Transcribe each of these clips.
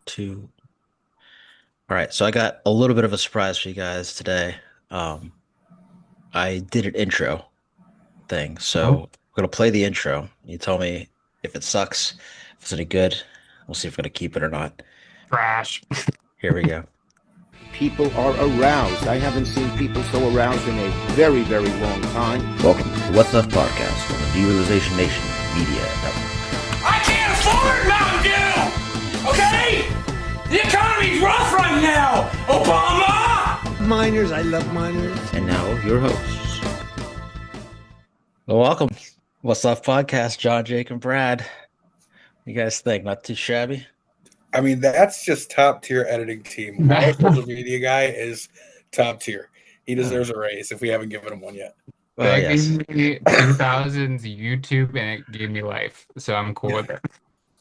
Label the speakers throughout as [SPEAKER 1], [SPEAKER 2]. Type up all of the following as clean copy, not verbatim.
[SPEAKER 1] Two. All right, so I got a little bit of a surprise for you guys today. Um, I did an intro thing,
[SPEAKER 2] Oh,
[SPEAKER 1] so we're gonna play the intro. You tell me if it sucks, if it's any good. We'll see if we're gonna keep it or not.
[SPEAKER 2] trash.
[SPEAKER 1] Here we go.
[SPEAKER 3] People are aroused. I haven't seen people so aroused in a very, very long time.
[SPEAKER 1] Welcome to the What's Left podcast on the Derealization Nation Media Network.
[SPEAKER 4] I can't afford Mountain Dew! Okay? The economy's rough right now! Obama!
[SPEAKER 5] Miners, I love miners.
[SPEAKER 1] And now your hosts. Well, welcome. What's Left podcast, John, Jake, and Brad. You guys think not too shabby?
[SPEAKER 6] I mean, that's just top tier editing team. Our social media guy is top tier. He deserves a raise if we haven't given him one yet.
[SPEAKER 1] Well,
[SPEAKER 2] That
[SPEAKER 1] yes.
[SPEAKER 2] gave me 2000s YouTube and it gave me life. So I'm cool with it.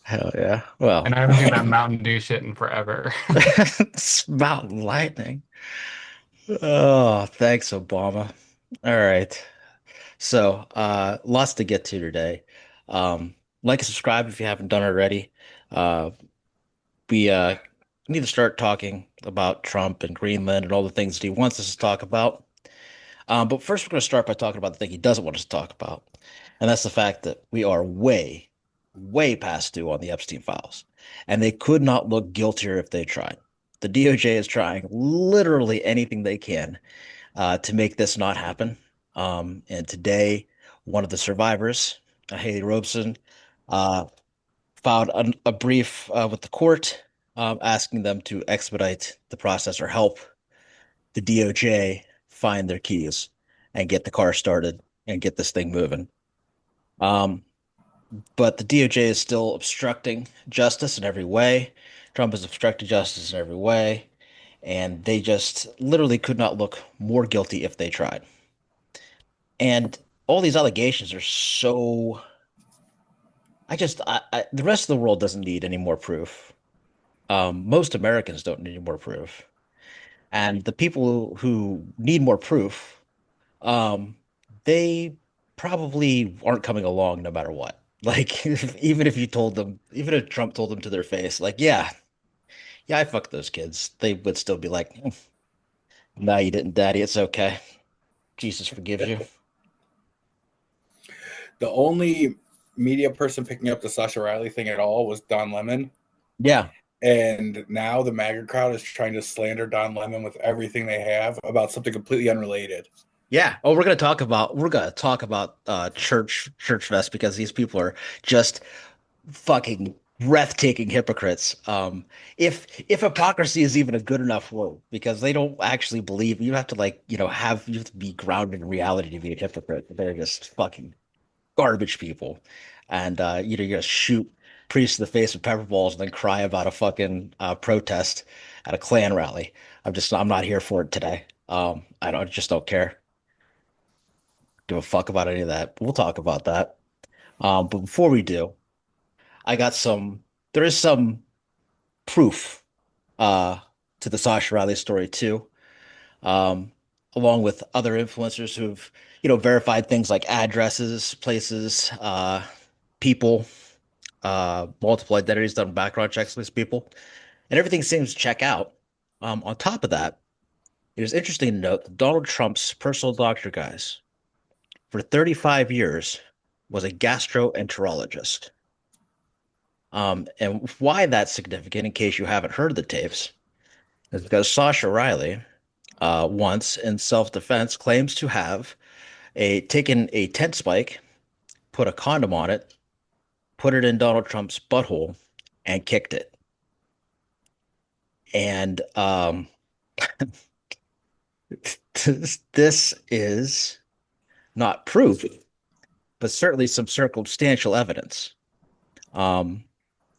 [SPEAKER 1] Hell yeah. Well,
[SPEAKER 2] And I haven't seen that Mountain Dew shit in forever.
[SPEAKER 1] it's mountain lightning. Oh, thanks, Obama. All right. So, lots to get to today. Like and subscribe if you haven't done it already. Uh, we need to start talking about Trump and Greenland and all the things that he wants us to talk about. But first, we're going to start by talking about the thing he doesn't want us to talk about, and that's the fact that we are way, way past due on the Epstein files, and they could not look guiltier if they tried. The DOJ is trying literally anything they can to make this not happen. And today, one of the survivors, Haley Robeson, uh, filed a brief with the court asking them to expedite the process or help the DOJ find their keys and get the car started and get this thing moving. Um, but the DOJ is still obstructing justice in every way. Trump is obstructing justice in every way, and they just literally could not look more guilty if they tried. And all these allegations are so. The rest of the world doesn't need any more proof. Most Americans don't need any more proof, and the people who need more proof, um, they probably aren't coming along no matter what. Like, even if you told them, even if Trump told them to their face, like, yeah, I fucked those kids, they would still be like, no, you didn't, Daddy. It's okay. Jesus forgives you.
[SPEAKER 6] The only media person picking up the Sasha Riley thing at all was Don Lemon.
[SPEAKER 1] Yeah,
[SPEAKER 6] And now the MAGA crowd is trying to slander Don Lemon with everything they have about something completely unrelated.
[SPEAKER 1] yeah. Oh, we're gonna talk about church fest because these people are just fucking breathtaking hypocrites. If hypocrisy is even a good enough word, because they don't actually believe you have to you have to be grounded in reality to be a hypocrite. They're just fucking garbage people. And you're gonna shoot priests in the face with pepper balls and then cry about a fucking protest at a Klan rally. I'm not here for it today. I just don't care. Give a fuck about any of that. We'll talk about that. But before we do, I got some. There is some proof uh, to the Sasha Riley story too, um, along with other influencers who've verified things like addresses, places, people, multiple identities, done background checks on these people, and everything seems to check out. On top of that, it is interesting to note that Donald Trump's personal doctor, guys, for 35 years was a gastroenterologist. And why that's significant, in case you haven't heard the tapes, is because Sasha Riley, once in self-defense, claims to have a taken a tent spike, put a condom on it, put it in Donald Trump's butthole, and kicked it. And this is not proof, but certainly some circumstantial evidence. Um,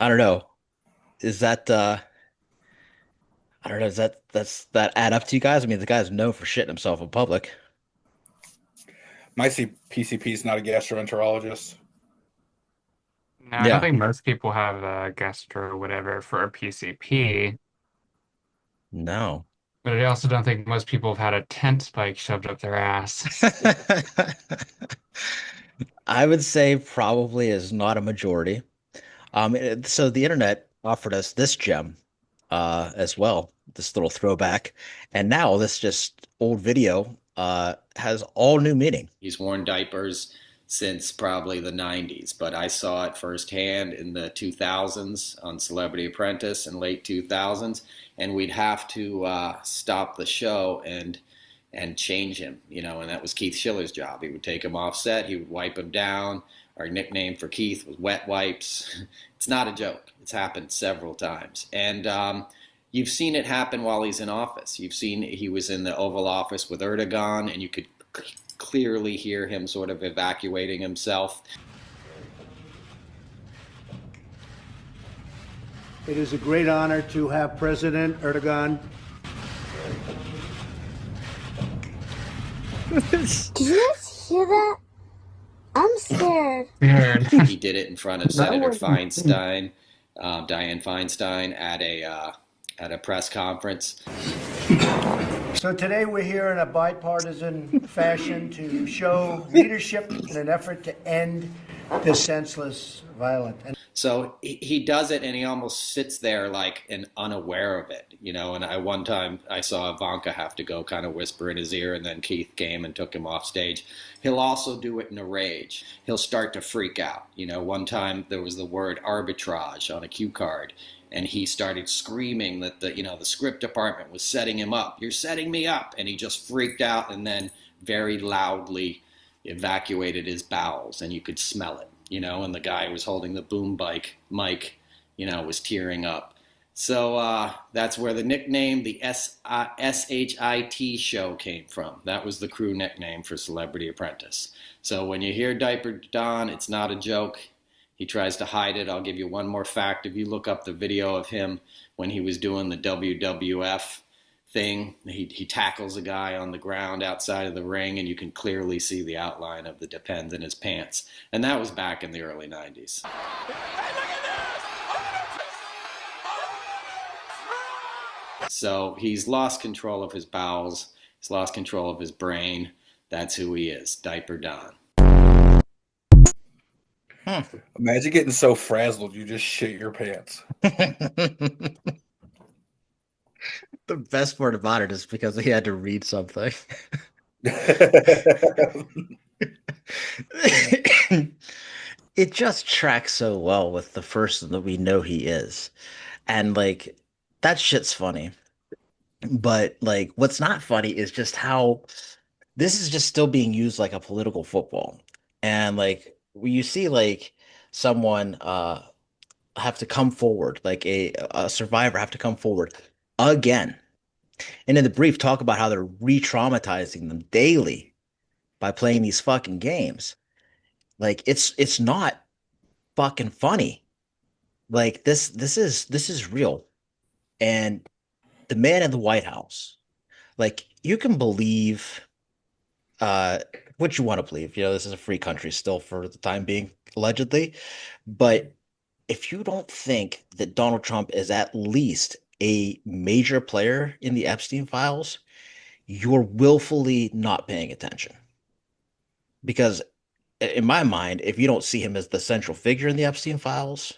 [SPEAKER 1] I don't know. Is that I don't know. Does that add up to you guys? I mean, the guy's known for shitting himself in public.
[SPEAKER 6] My PCP is not a gastroenterologist.
[SPEAKER 2] No, I don't
[SPEAKER 1] Yeah.
[SPEAKER 2] think most people have a gastro or whatever for a PCP,
[SPEAKER 1] No.
[SPEAKER 2] but I also don't think most people have had a tent spike shoved up their ass.
[SPEAKER 1] I would say probably is not a majority. So the internet offered us this gem. as well. This little throwback, and now this just old video has all new meaning.
[SPEAKER 5] He's worn diapers since probably the 90s, but I saw it firsthand in the 2000s on Celebrity Apprentice in late 2000s, and we'd have to stop the show and change him, and that was Keith Schiller's job. He would take him off set, he would wipe him down. Our nickname for Keith was Wet Wipes. It's not a joke. It's happened several times. And you've seen it happen while he's in office. You've seen he was in the Oval Office with Erdogan, and you could clearly hear him sort of evacuating himself.
[SPEAKER 7] It is a great honor to have President Erdogan.
[SPEAKER 8] Did you guys hear that? I'm scared.
[SPEAKER 5] He did it in front of Senator Feinstein, Dianne Feinstein, at a press conference.
[SPEAKER 7] So today we're here in a bipartisan fashion to show leadership in an effort to end this senseless violence.
[SPEAKER 5] So he does it, and he almost sits there like and unaware of it, And one time I saw Ivanka have to go kind of whisper in his ear, and then Keith came and took him off stage. He'll also do it in a rage. He'll start to freak out. One time there was the word arbitrage on a cue card, and he started screaming that the script department was setting him up. You're setting me up, and he just freaked out, and then very loudly evacuated his bowels, and you could smell it. And the guy who was holding the boom mic, was tearing up. So that's where the nickname, the SHIT show came from. That was the crew nickname for Celebrity Apprentice. So when you hear Diaper Don, it's not a joke. He tries to hide it. I'll give you one more fact. If you look up the video of him when he was doing the WWF thing, he tackles a guy on the ground outside of the ring, and you can clearly see the outline of the Depends in his pants. And that was back in the early 90s. So he's lost control of his bowels. He's lost control of his brain. That's who he is, Diaper Don.
[SPEAKER 6] Imagine getting so frazzled you just shit your pants.
[SPEAKER 1] The best part about it is because he had to read something. It just tracks so well with the person that we know he is. And like that shit's funny. But like what's not funny is just how this is just still being used like a political football. And like when you see like someone have to come forward, like a survivor have to come forward again. And in the brief, talk about how they're re-traumatizing them daily by playing these fucking games. Like it's not fucking funny. Like this is real. And the man in the White House, like you can believe what you want to believe. This is a free country still for the time being, allegedly. But if you don't think that Donald Trump is at least a major player in the Epstein files, you're willfully not paying attention. Because in my mind, if you don't see him as the central figure in the Epstein files,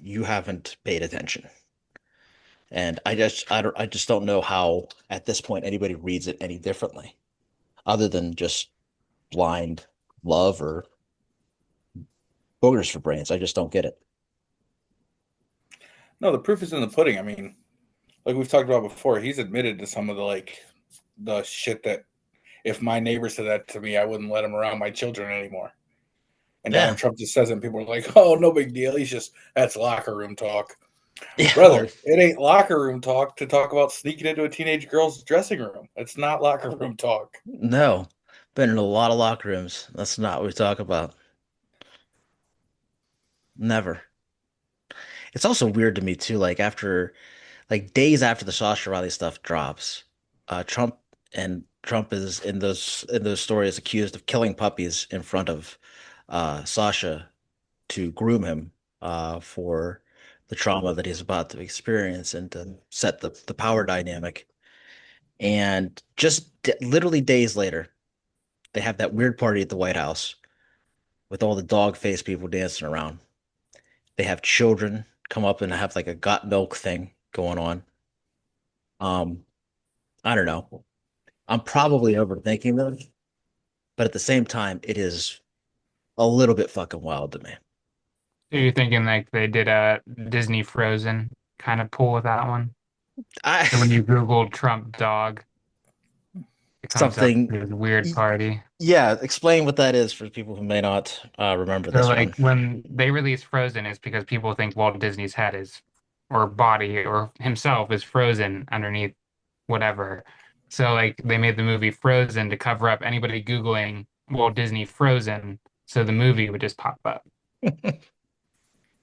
[SPEAKER 1] you haven't paid attention. And I just don't know how at this point anybody reads it any differently, other than just blind love or boogers for brains. I just don't get it.
[SPEAKER 6] No, the proof is in the pudding. I mean, like we've talked about before, he's admitted to some of the shit that if my neighbor said that to me, I wouldn't let him around my children anymore. And Donald Trump just says it, and people are like, oh, no big deal. That's locker room talk. Yeah. Brother, it ain't locker room talk to talk about sneaking into a teenage girl's dressing room. It's not locker room talk.
[SPEAKER 1] No. Been in a lot of locker rooms. That's not what we talk about. Never. It's also weird to me too, like days after the Sascha Riley stuff drops, Trump is in those stories accused of killing puppies in front of Sascha to groom him for the trauma that he's about to experience and to set the power dynamic. And just literally days later, they have that weird party at the White House with all the dog-faced people dancing around. They have children come up and have like a got milk thing going on. Um, I don't know. I'm probably overthinking this, but at the same time, it is a little bit fucking wild to me.
[SPEAKER 2] So you're thinking like they did a Disney Frozen kind of pull with that one?
[SPEAKER 1] I
[SPEAKER 2] So when you Google Trump dog, it comes up
[SPEAKER 1] something,
[SPEAKER 2] this weird party.
[SPEAKER 1] yeah. Explain what that is for people who may not remember
[SPEAKER 2] So
[SPEAKER 1] this
[SPEAKER 2] like
[SPEAKER 1] one.
[SPEAKER 2] when they release Frozen, it's because people think Walt Disney's head is, or body, or himself is frozen underneath whatever. So like they made the movie Frozen to cover up anybody Googling Walt Disney Frozen, so the movie would just pop up.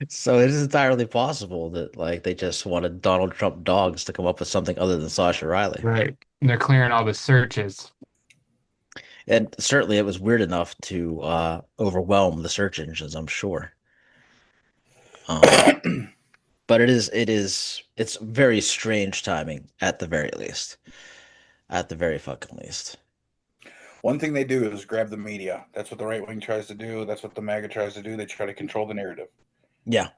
[SPEAKER 1] So it is entirely possible that like they just wanted Donald Trump dogs to come up with something other than Sasha Riley.
[SPEAKER 2] Right. And they're clearing all the searches.
[SPEAKER 1] And certainly it was weird enough to overwhelm the search engines, I'm sure. Um, but it's very strange timing at the very least. At the very fucking least.
[SPEAKER 6] One thing they do is grab the media. That's what the right wing tries to do. That's what the MAGA tries to do. They try to control the narrative.
[SPEAKER 1] Yeah.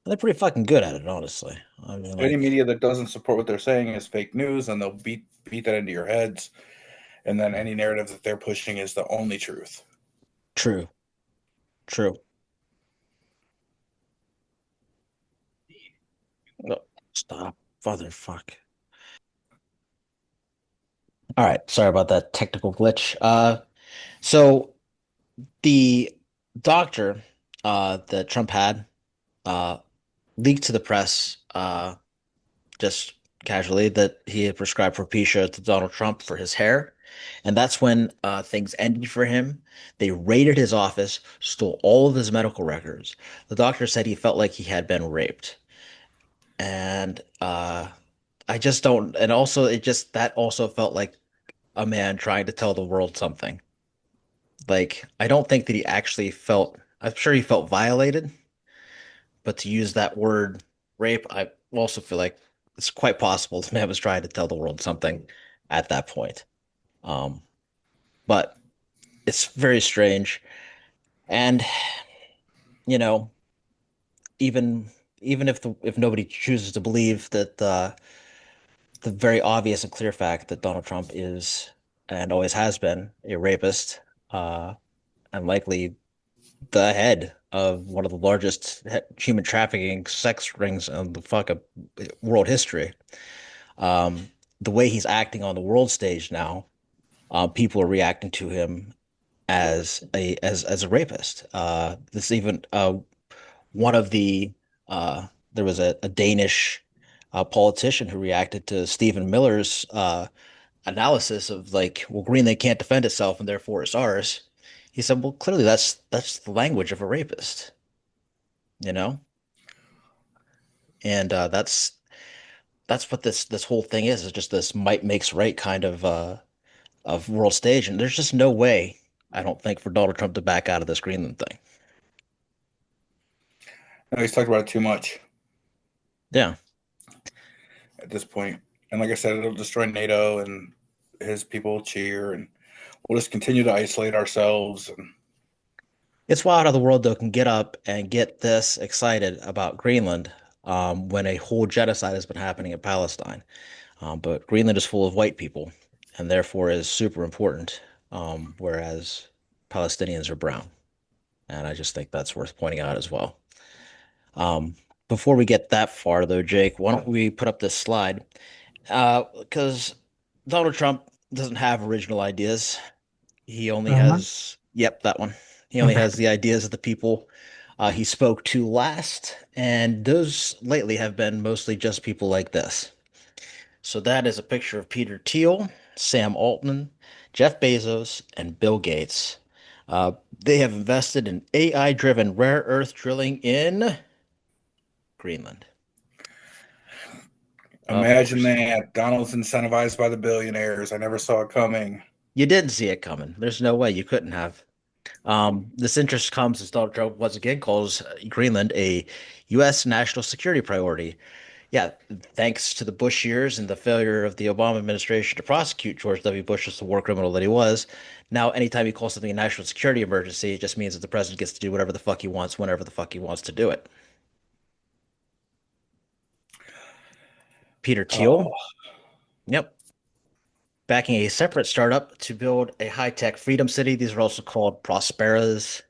[SPEAKER 1] They're pretty fucking good at it, honestly. I mean,
[SPEAKER 6] Any
[SPEAKER 1] like,
[SPEAKER 6] media that doesn't support what they're saying is fake news, and they'll beat that into your heads. And then any narrative that they're pushing is the only truth.
[SPEAKER 1] true. True. Oh, stop. Father fuck. All right. Sorry about that technical glitch. So the doctor that Trump had uh leaked to the press just casually that he had prescribed Propecia to Donald Trump for his hair. And that's when things ended for him. They raided his office, stole all of his medical records. The doctor said he felt like he had been raped. And I just don't, and also that also felt like a man trying to tell the world something. Like, I don't think that he actually felt, I'm sure he felt violated, but to use that word rape, I also feel like it's quite possible the man was trying to tell the world something at that point. Um, but it's very strange. And, you know, even even if nobody chooses to believe that the very obvious and clear fact that Donald Trump is and always has been a rapist, uh, and likely the head of one of the largest human trafficking sex rings in the fucking world history. The way he's acting on the world stage now, people are reacting to him as a rapist. This even one of the there was a Danish politician who reacted to Stephen Miller's analysis of like, well, Greenland can't defend itself and therefore it's ours. He said, well, clearly that's the language of a rapist, you know? And that's what this whole thing is just this might makes right kind of world stage. And there's just no way, I don't think, for Donald Trump to back out of this Greenland thing.
[SPEAKER 6] No, he's talked about it too much
[SPEAKER 1] Yeah.
[SPEAKER 6] at this point. And like I said, it'll destroy NATO, and his people will cheer, and we'll just continue to isolate ourselves. And
[SPEAKER 1] It's wild how the world, though, can get up and get this excited about Greenland when a whole genocide has been happening in Palestine. But Greenland is full of white people and therefore is super important, whereas Palestinians are brown. And I just think that's worth pointing out as well. Um, Before we get that far, though, Jake, why don't we put up this slide? Because Donald Trump doesn't have original ideas. He only
[SPEAKER 2] Uh-huh.
[SPEAKER 1] has, yep, that one. He only
[SPEAKER 2] Okay.
[SPEAKER 1] has the ideas of the people he spoke to last, and those lately have been mostly just people like this. So that is a picture of Peter Thiel, Sam Altman, Jeff Bezos, and Bill Gates. They have invested in AI-driven rare earth drilling in Greenland. Of
[SPEAKER 6] imagine
[SPEAKER 1] course.
[SPEAKER 6] that. Donald's incentivized by the billionaires. I never saw it coming.
[SPEAKER 1] You didn't see it coming. There's no way you couldn't have. This interest comes as Donald Trump once again calls Greenland a U.S. national security priority. Yeah, thanks to the Bush years and the failure of the Obama administration to prosecute George W. Bush as the war criminal that he was, now anytime you call something a national security emergency, it just means that the president gets to do whatever the fuck he wants, whenever the fuck he wants to do it. Peter
[SPEAKER 6] Oh,
[SPEAKER 1] Thiel, yep, backing a separate startup to build a high-tech freedom city. These are also called Prosperas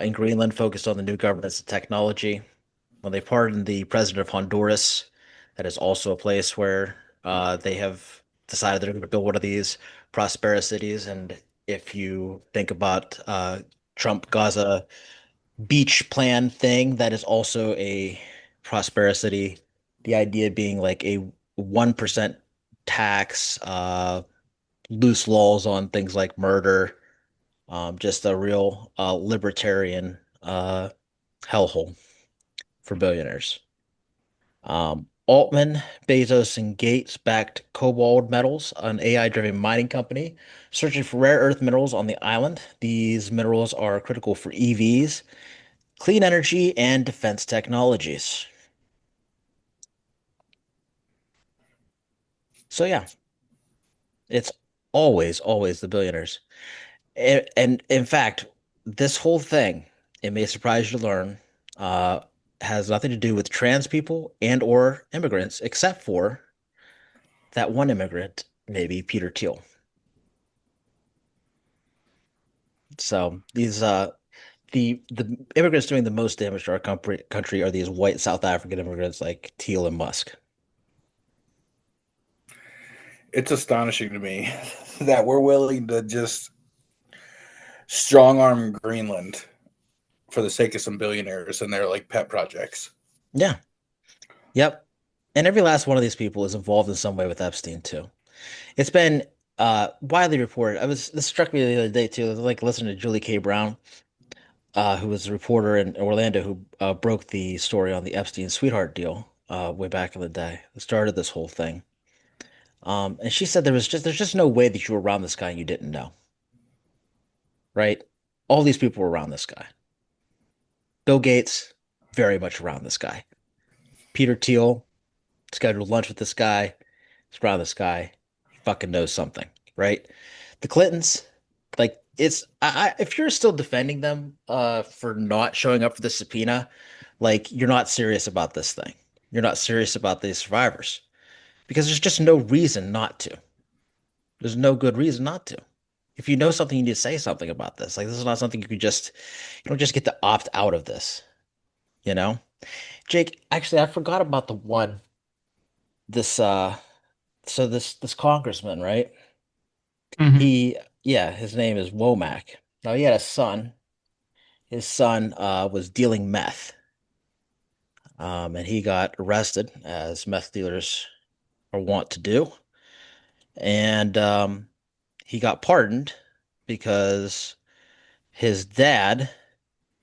[SPEAKER 1] in Greenland, focused on the new governance and technology. When they pardoned the president of Honduras, that is also a place where they have decided they're going to build one of these Prospera cities. And if you think about Trump Gaza beach plan thing, that is also a Prospera city. The idea being like a 1% tax, loose laws on things like murder, just a real libertarian hellhole for billionaires. Altman, Bezos, and Gates backed cobalt metals, an AI-driven mining company, searching for rare earth minerals on the island. These minerals are critical for EVs, clean energy, and defense technologies. So yeah, it's always the billionaires. And in fact, this whole thing, it may surprise you to learn, uh, has nothing to do with trans people and or immigrants, except for that one immigrant, maybe Peter Thiel. So these the immigrants doing the most damage to our country are these white South African immigrants like Thiel and Musk.
[SPEAKER 6] it's astonishing to me that we're willing to just strong arm Greenland for the sake of some billionaires and their like pet projects.
[SPEAKER 1] Yeah. Yep. And every last one of these people is involved in some way with Epstein too. It's been widely reported. This struck me the other day too. I was like listening to Julie K. Brown, who was a reporter in Orlando who broke the story on the Epstein sweetheart deal way back in the day. That started this whole thing. And she said there's just no way that you were around this guy and you didn't know, right? All these people were around this guy. Bill Gates, very much around this guy. Peter Thiel scheduled lunch with this guy. He's around this guy. He fucking knows something, right? The Clintons, like if you're still defending them for not showing up for the subpoena, like you're not serious about this thing. You're not serious about these survivors because there's just no reason not to. There's no good reason not to. If you know something, you need to say something about this. Like this is not something you don't just get to opt out of this, you know? Jake, actually, I forgot about the one this this congressman, right?
[SPEAKER 2] Hmm.
[SPEAKER 1] Yeah, his name is Womack. Now he had a son. His son was dealing meth. And he got arrested as meth dealers are wont to do. And he got pardoned because his dad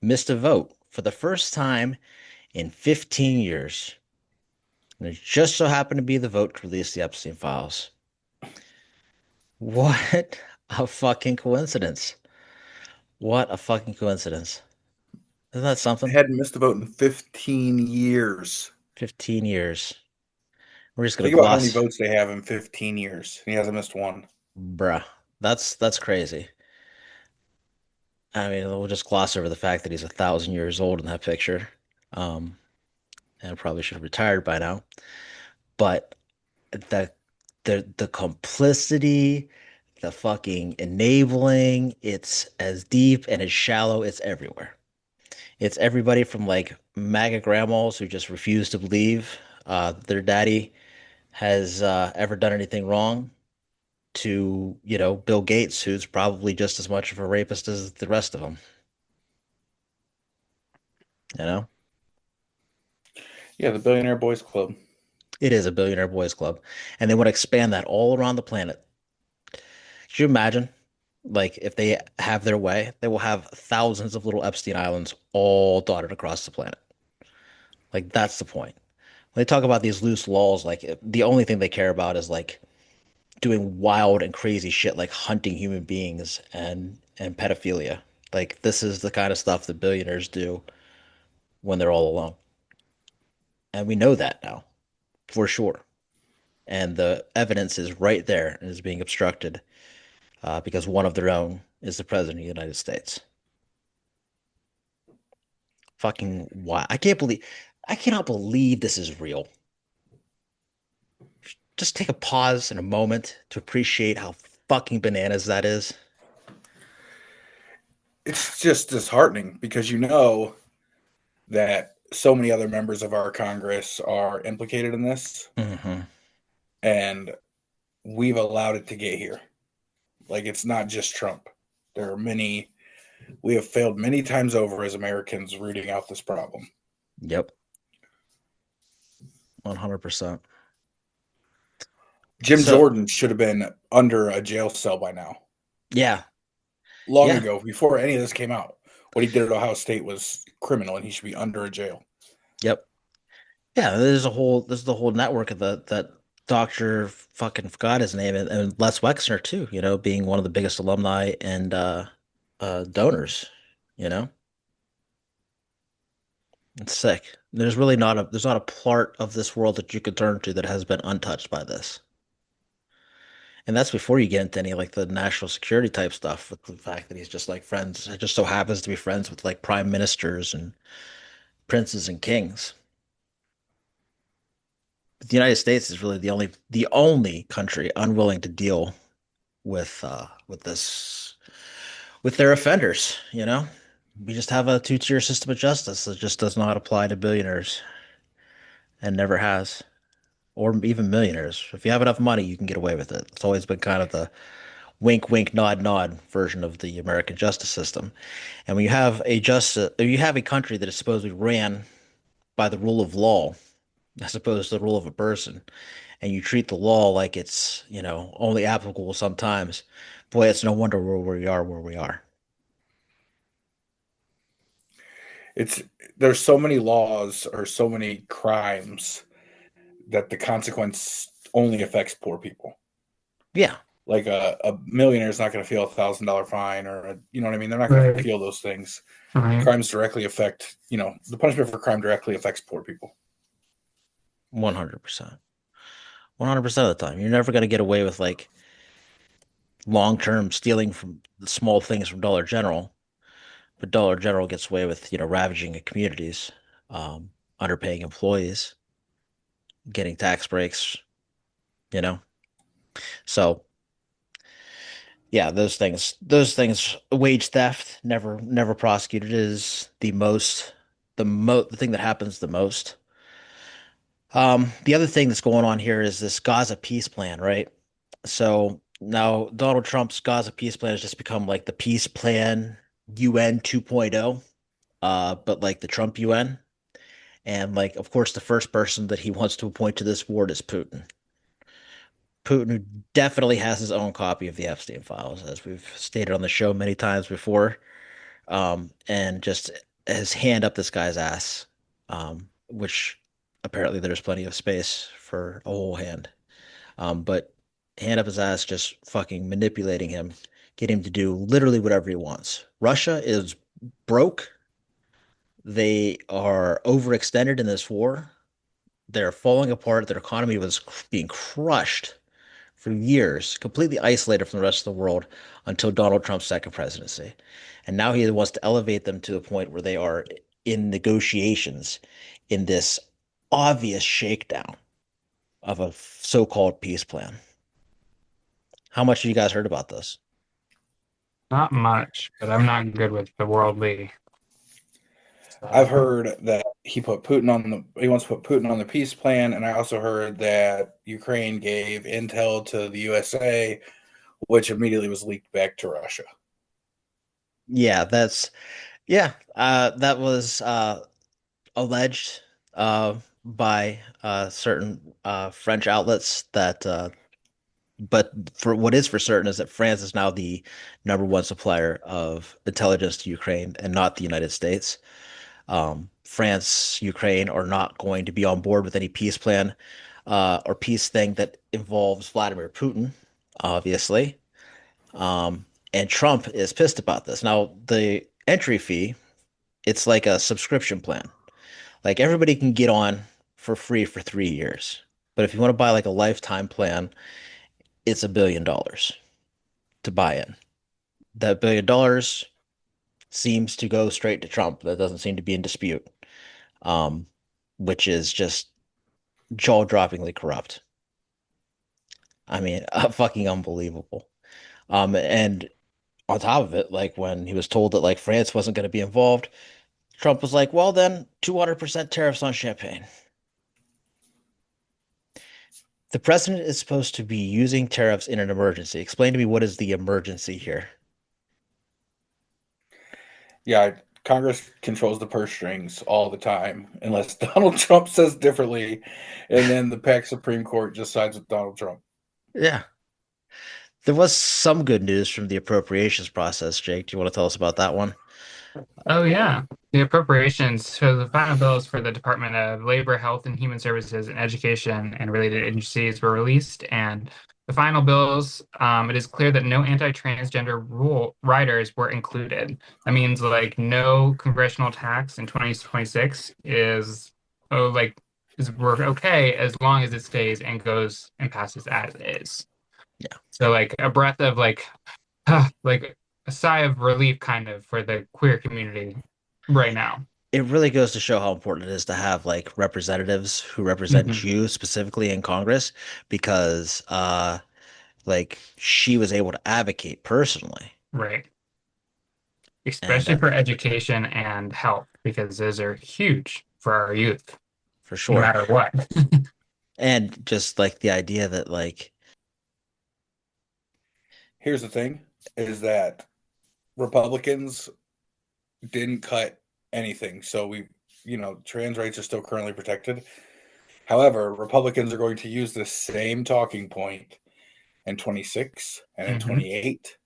[SPEAKER 1] missed a vote for the first time in 15 years. And it just so happened to be the vote to release the Epstein files. What a fucking coincidence. What a fucking coincidence. Isn't that
[SPEAKER 6] I
[SPEAKER 1] something?
[SPEAKER 6] hadn't missed a vote in 15 years.
[SPEAKER 1] 15 years. We're just gonna
[SPEAKER 6] Think about how many
[SPEAKER 1] gloss,
[SPEAKER 6] votes they have in 15 years. He hasn't missed one.
[SPEAKER 1] bruh. That's crazy. I mean, we'll just gloss over the fact that he's 1,000 years old in that picture. Um, and probably should have retired by now. But the the complicity, the fucking enabling, it's as deep and as shallow, it's everywhere. It's everybody from like MAGA grandmas who just refuse to believe their daddy has ever done anything wrong to, Bill Gates, who's probably just as much of a rapist as the rest of them, you know?
[SPEAKER 6] Yeah, the Billionaire Boys Club.
[SPEAKER 1] It is a billionaire boys club, and they want to expand that all around the planet. Could you imagine? Like, if they have their way, they will have thousands of little Epstein Islands all dotted across the planet. Like, that's the point. When they talk about these loose laws, like, the only thing they care about is like doing wild and crazy shit like hunting human beings and pedophilia. Like this is the kind of stuff that billionaires do when they're all alone. And we know that now for sure. And the evidence is right there and is being obstructed because one of their own is the president of the United States. Fucking why? I cannot believe this is real. just take a pause and a moment to appreciate how fucking bananas that is?
[SPEAKER 6] It's just disheartening because you know that so many other members of our Congress are implicated in this,
[SPEAKER 1] Hmm.
[SPEAKER 6] and we've allowed it to get here. Like, it's not just Trump. There are many, we have failed many times over as Americans rooting out this problem.
[SPEAKER 1] Yep, 100%.
[SPEAKER 6] Jim
[SPEAKER 1] So,
[SPEAKER 6] Jordan should have been under a jail cell by now,
[SPEAKER 1] yeah,
[SPEAKER 6] long
[SPEAKER 1] yeah,
[SPEAKER 6] ago, before any of this came out. What he did at Ohio State was criminal, and he should be under a jail.
[SPEAKER 1] yep. Yeah, there's the whole network of that doctor fucking forgot his name and Les Wexner too, being one of the biggest alumni and donors, you know? It's sick. There's not a part of this world that you could turn to that has been untouched by this. And that's before you get into any like the national security type stuff with the fact that he's just like friends, it just so happens to be friends with like prime ministers and princes and kings. But the United States is really the only country unwilling to deal with this with their offenders, you know? We just have a two-tier system of justice that just does not apply to billionaires and never has. Or even millionaires. If you have enough money, you can get away with it. It's always been kind of the wink, wink, nod, nod version of the American justice system. And when you have a country that is supposedly ran by the rule of law, as opposed to the rule of a person, and you treat the law like it's, only applicable sometimes, boy, it's no wonder where we are where we are.
[SPEAKER 6] It's there's so many laws or so many crimes that the consequence only affects poor people.
[SPEAKER 1] Yeah,
[SPEAKER 6] Like a millionaire is not going to feel $1,000 fine, or you know what I mean. They're not going to
[SPEAKER 2] Right.
[SPEAKER 6] feel those things.
[SPEAKER 2] Right.
[SPEAKER 6] Crimes directly affect, the punishment for crime directly affects poor people.
[SPEAKER 1] 100%. 100% of the time. You're never going to get away with like long-term stealing from the small things from Dollar General, but Dollar General gets away with, ravaging communities, underpaying employees, getting tax breaks, you know. So yeah, those things, wage theft, never prosecuted is the thing that happens the most. The other thing that's going on here is this Gaza peace plan, right? So now Donald Trump's Gaza peace plan has just become like the peace plan UN 2.0, but like the Trump UN. And like, of course, the first person that he wants to appoint to this board is Putin. Putin, who definitely has his own copy of the Epstein files, as we've stated on the show many times before, and just his hand up this guy's ass, which apparently there's plenty of space for a whole hand. But hand up his ass, just fucking manipulating him, get him to do literally whatever he wants. Russia is broke. They are overextended in this war. They're falling apart. Their economy was being crushed for years, completely isolated from the rest of the world until Donald Trump's second presidency. And now he wants to elevate them to the point where they are in negotiations in this obvious shakedown of a so-called peace plan. How much have you guys heard about this?
[SPEAKER 2] Not much, but I'm not good with the worldly
[SPEAKER 6] I've
[SPEAKER 2] stuff.
[SPEAKER 6] heard that he wants to put Putin on the peace plan, and I also heard that Ukraine gave intel to the USA, which immediately was leaked back to Russia.
[SPEAKER 1] Yeah, that was alleged by certain French outlets that but for what is for certain is that France is now the number one supplier of intelligence to Ukraine and not the United States. France, Ukraine are not going to be on board with any peace plan or peace thing that involves Vladimir Putin, obviously. Um, and Trump is pissed about this. Now, the entry fee, it's like a subscription plan. Like everybody can get on for free for 3 years. But if you want to buy like a lifetime plan, it's $1 billion to buy in. That $1 billion seems to go straight to Trump. That doesn't seem to be in dispute, um, which is just jaw-droppingly corrupt. I mean, fucking unbelievable. And on top of it, like when he was told that like France wasn't going to be involved, Trump was like, "Well, then 200% tariffs on champagne." The president is supposed to be using tariffs in an emergency. Explain to me what is the emergency here?
[SPEAKER 6] Yeah, Congress controls the purse strings all the time, unless Donald Trump says differently, and then the PAC Supreme Court just sides with Donald Trump.
[SPEAKER 1] Yeah. There was some good news from the appropriations process, Jake. Do you want to tell us about that one?
[SPEAKER 2] Oh yeah, the appropriations. So the final bills for the Department of Labor, Health and Human Services, and Education and related agencies were released, and the final bills, it is clear that no anti-transgender rule riders were included. That means like no congressional tax in 2026 is oh like is we're okay as long as it stays and goes and passes as is.
[SPEAKER 1] Yeah.
[SPEAKER 2] So like a breath of like like a sigh of relief kind of for the queer community right now.
[SPEAKER 1] It really goes to show how important it is to have like representatives who represent
[SPEAKER 2] Hmm.
[SPEAKER 1] you specifically in Congress because like she was able to advocate personally.
[SPEAKER 2] Right.
[SPEAKER 1] And
[SPEAKER 2] Especially for education and health, because those are huge for our youth,
[SPEAKER 1] for
[SPEAKER 2] no
[SPEAKER 1] sure.
[SPEAKER 2] matter what.
[SPEAKER 1] And just like the idea that like
[SPEAKER 6] Here's the thing: is that Republicans didn't cut anything, so trans rights are still currently protected. However, Republicans are going to use the same talking point in 26 and in
[SPEAKER 2] Hmm.
[SPEAKER 6] 28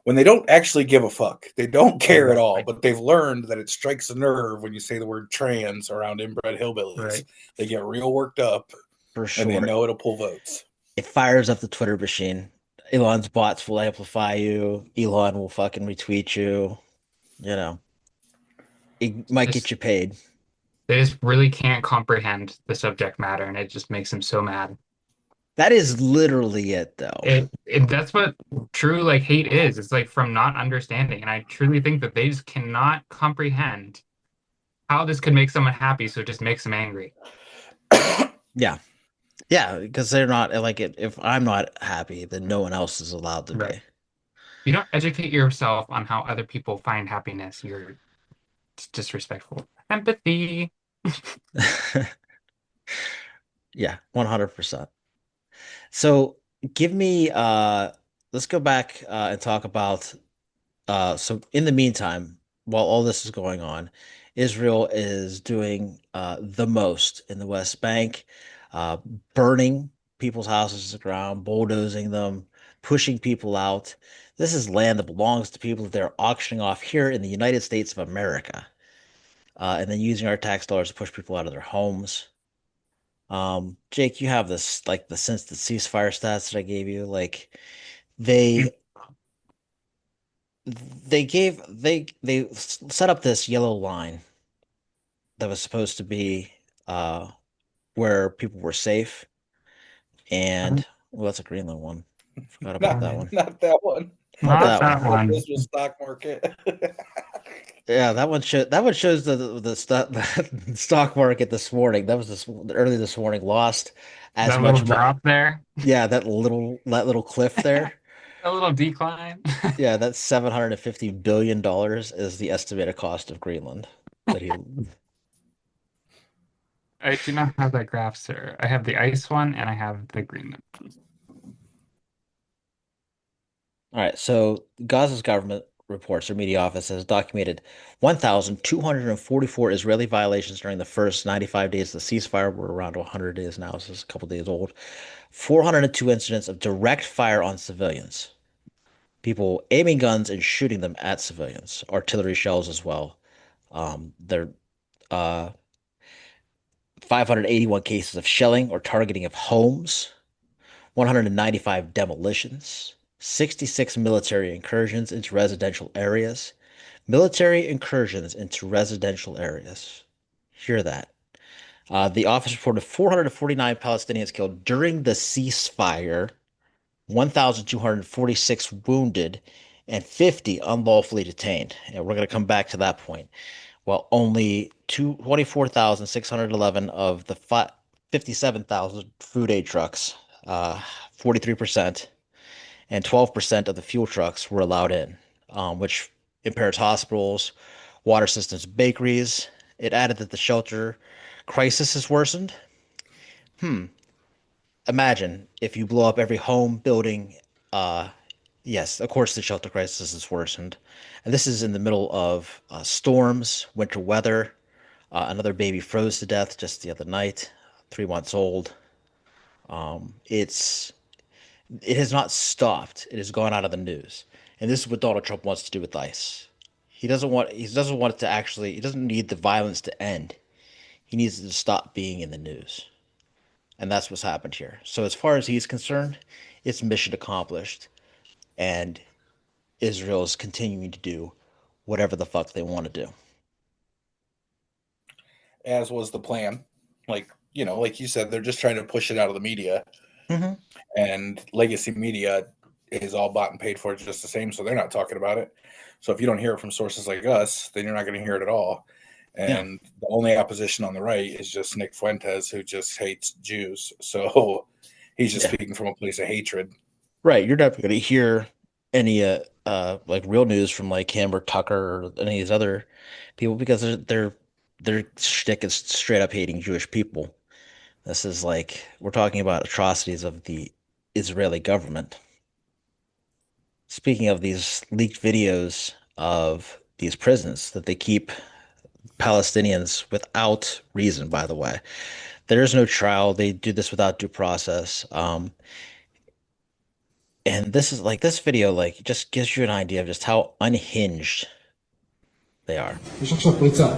[SPEAKER 6] when they don't actually give a fuck. They don't care at all,
[SPEAKER 2] Exactly.
[SPEAKER 6] but they've learned that it strikes a nerve when you say the word trans around inbred hillbillies.
[SPEAKER 2] Right.
[SPEAKER 6] They get real worked up
[SPEAKER 1] for
[SPEAKER 6] and they
[SPEAKER 1] sure
[SPEAKER 6] know it'll pull votes.
[SPEAKER 1] it fires up the Twitter machine. Elon's bots will amplify you. Elon will fucking retweet you. You know, it might get
[SPEAKER 2] Just
[SPEAKER 1] you paid.
[SPEAKER 2] they just really can't comprehend the subject matter, and it just makes them so mad.
[SPEAKER 1] That is literally it, though.
[SPEAKER 2] It that's what true like hate is. It's like from not understanding, and I truly think that they just cannot comprehend how this could make someone happy, so it just makes them angry.
[SPEAKER 1] Yeah. Yeah, because they're not like it. If I'm not happy, then no one else is allowed to
[SPEAKER 2] Right.
[SPEAKER 1] be.
[SPEAKER 2] You don't educate yourself on how other people find happiness. You're disrespectful. Empathy.
[SPEAKER 1] Yeah, 100%. So give me let's go back and talk about so in the meantime, while all this is going on, Israel is doing the most in the West Bank, uh, burning people's houses to the ground, bulldozing them, pushing people out. This is land that belongs to people that they're auctioning off here in the United States of America, and then using our tax dollars to push people out of their homes. Jake, you have this like the since the ceasefire stats that I gave you, like they they set up this yellow line that was supposed to be uh where people were safe and well that's a Greenland one. Forgot about
[SPEAKER 6] Not
[SPEAKER 1] that
[SPEAKER 2] Um,
[SPEAKER 1] one.
[SPEAKER 6] not that one.
[SPEAKER 1] Not
[SPEAKER 2] Not
[SPEAKER 1] that
[SPEAKER 6] That's
[SPEAKER 1] one.
[SPEAKER 2] that
[SPEAKER 6] the
[SPEAKER 2] one.
[SPEAKER 6] business stock market.
[SPEAKER 1] Yeah, that one shows the stock market this morning. That was early this morning lost as
[SPEAKER 2] That little
[SPEAKER 1] much money.
[SPEAKER 2] drop there,
[SPEAKER 1] Yeah, that little cliff there.
[SPEAKER 2] a little decline.
[SPEAKER 1] Yeah, that's $750 billion is the estimated cost of Greenland that he
[SPEAKER 2] I do not have that graph, sir. I have the ice one and I have the green one.
[SPEAKER 1] All right, so Gaza's government reports or media office has documented 1,244 Israeli violations during the first 95 days of the ceasefire. We're around 100 days now, so it's a couple days old. 402 incidents of direct fire on civilians, people aiming guns and shooting them at civilians, artillery shells as well. There uh 581 cases of shelling or targeting of homes, 195 demolitions, 66 military incursions into residential areas. Military incursions into residential areas. Hear that. The office reported 449 Palestinians killed during the ceasefire, 1,246 wounded, and 50 unlawfully detained. And we're going to come back to that point. Well, only 24,611 of the 57,000 food aid trucks 43%, and 12% of the fuel trucks were allowed in, which impairs hospitals, water systems, bakeries. It added that the shelter crisis has worsened. Hmm. Imagine if you blow up every home, building. Yes, of course, the shelter crisis has worsened. And this is in the middle of storms, winter weather. Another baby froze to death just the other night, 3 months old. It has not stopped. It has gone out of the news. And this is what Donald Trump wants to do with ICE. He doesn't want it to actually, he doesn't need the violence to end. He needs it to stop being in the news. And that's what's happened here. So as far as he's concerned, it's mission accomplished. And Israel is continuing to do whatever the fuck they want to do.
[SPEAKER 6] As was the plan. Like you said, they're just trying to push it out of the media,
[SPEAKER 1] Mm-hmm.
[SPEAKER 6] and legacy media is all bought and paid for just the same, so they're not talking about it. So if you don't hear it from sources like us, then you're not going to hear it at all.
[SPEAKER 1] Yeah.
[SPEAKER 6] And the only opposition on the right is just Nick Fuentes, who just hates Jews. So he's just
[SPEAKER 1] Yeah.
[SPEAKER 6] speaking from a place of hatred.
[SPEAKER 1] Right. You're never going to hear any like real news from like him or Tucker or any of these other people because their shtick is straight up hating Jewish people. This is like we're talking about atrocities of the Israeli government. Speaking of these leaked videos of these prisons that they keep Palestinians without reason, by the way. There is no trial. They do this without due process. And this is like this video, like just gives you an idea of just how unhinged they are.
[SPEAKER 9] יש עכשיו פריצה.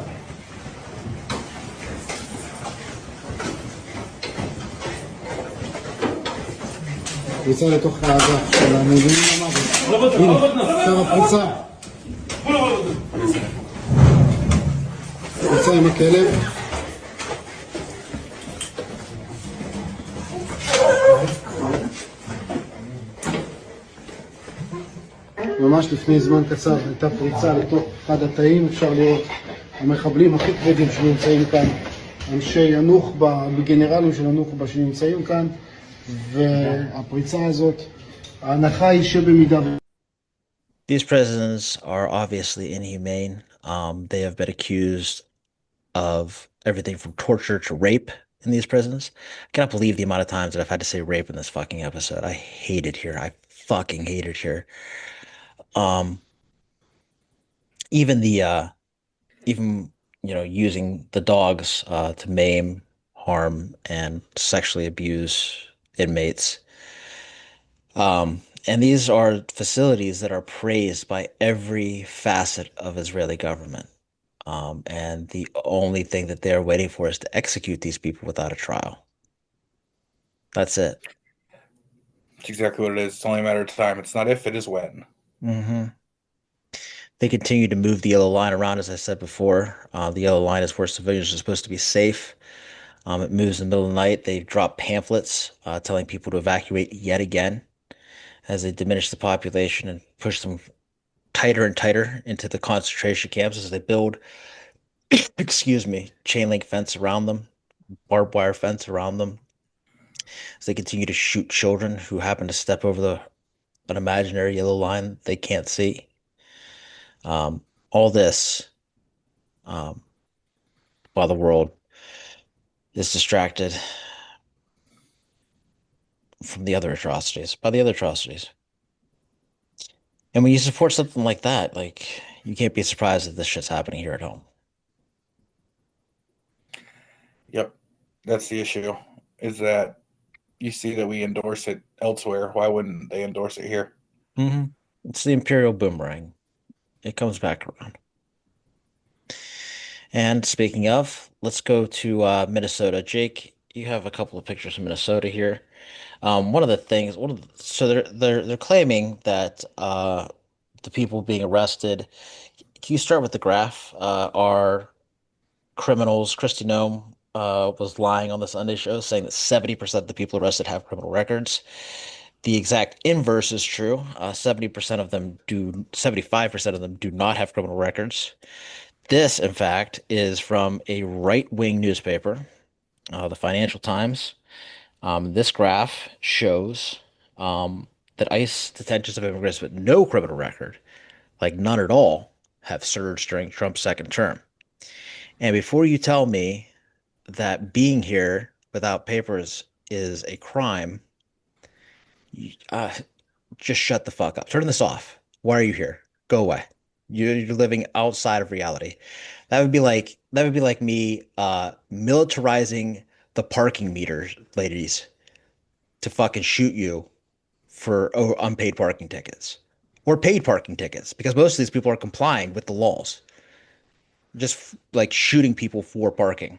[SPEAKER 9] פריצה לתוך האגף של המובילים למוות. הנה, עכשיו הפריצה. פריצה עם הכלב. ממש לפני זמן קצר הייתה פריצה לתוך אחד התאים, אפשר לראות המחבלים הכי כבדים שנמצאים כאן, אנשי הנוח'בה, בגנרלים של הנוח'בה שנמצאים כאן, והפריצה הזאת, ההנחה היא שבמידה...
[SPEAKER 1] These prisons are obviously inhumane. They have been accused of everything from torture to rape in these prisons. I cannot believe the amount of times that I've had to say rape in this fucking episode. I hate it here. I fucking hate it here. Um, even even using the dogs to maim, harm, and sexually abuse inmates. And these are facilities that are praised by every facet of Israeli government. And the only thing that they're waiting for is to execute these people without a trial. That's it.
[SPEAKER 6] It's exactly what it is. It's only a matter of time. It's not if, it is when.
[SPEAKER 1] Mm-hmm. They continue to move the yellow line around, as I said before. The yellow line is where civilians are supposed to be safe. It moves in the middle of the night. They drop pamphlets telling people to evacuate yet again as they diminish the population and push them tighter and tighter into the concentration camps as they build, excuse me, chain link fence around them, barbed wire fence around them, as they continue to shoot children who happen to step over an imaginary yellow line they can't see. All this while the world is distracted from the other atrocities, by the other atrocities. And when you support something like that, like you can't be surprised that this shit's happening here at home.
[SPEAKER 6] Yep. That's the issue, is that you see that we endorse it elsewhere. Why wouldn't they endorse it here?
[SPEAKER 1] Mm-hmm. It's the imperial boomerang. It comes back around. And speaking of, let's go to Minnesota. Jake, you have a couple of pictures from Minnesota here. One of the things, so they're claiming that the people being arrested. Can you start with the graph? Are criminals? Kristi Noem was lying on the Sunday show, saying that 70% of the people arrested have criminal records. The exact inverse is true. 70% of them do, 75% of them do not have criminal records. This, in fact, is from a right-wing newspaper, the Financial Times. This graph shows that ICE detentions of immigrants with no criminal record, like none at all, have surged during Trump's second term. And before you tell me that being here without papers is a crime, uh, just shut the fuck up. Turn this off. Why are you here? Go away. You're living outside of reality. That would be like me militarizing the parking meters, ladies, to fucking shoot you for unpaid parking tickets or paid parking tickets because most of these people are complying with the laws. Just like shooting people for parking.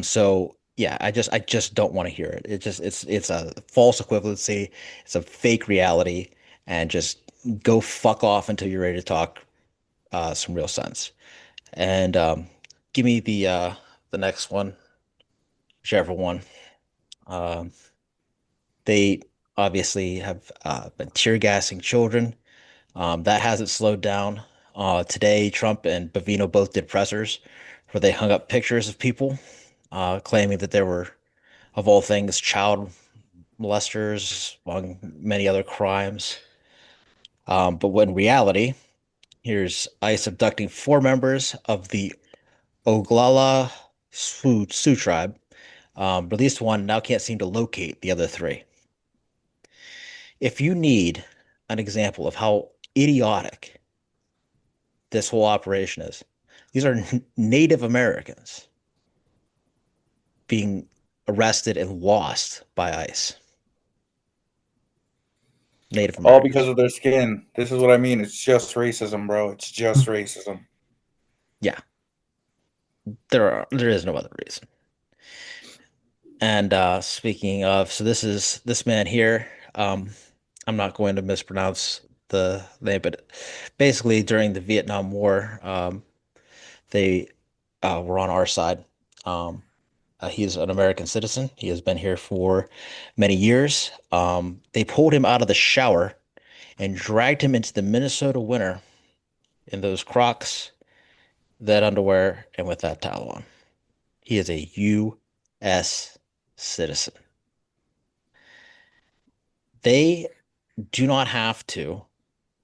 [SPEAKER 1] So yeah, I just don't want to hear it. It's a false equivalency. It's a fake reality, and just go fuck off until you're ready to talk some real sense. And give me the next one, whichever one. Um, they obviously have been tear gassing children. That hasn't slowed down. Today, Trump and Bavino both did pressers where they hung up pictures of people, claiming that there were, of all things, child molesters, among many other crimes. But when in reality, here's ICE abducting four members of the Oglala Sioux tribe. Released one, now can't seem to locate the other three. If you need an example of how idiotic this whole operation is, these are Native Americans being arrested and lost by ICE. Native
[SPEAKER 6] All because
[SPEAKER 1] Americans.
[SPEAKER 6] of their skin. This is what I mean. It's just racism, bro. It's just racism.
[SPEAKER 1] Yeah, there is no other reason. And speaking of, so this is this man here. I'm not going to mispronounce the name, but basically during the Vietnam War, they were on our side. Um, he's an American citizen. He has been here for many years. They pulled him out of the shower and dragged him into the Minnesota winter in those Crocs, that underwear, and with that towel on. He is a U.S. citizen. They do not have to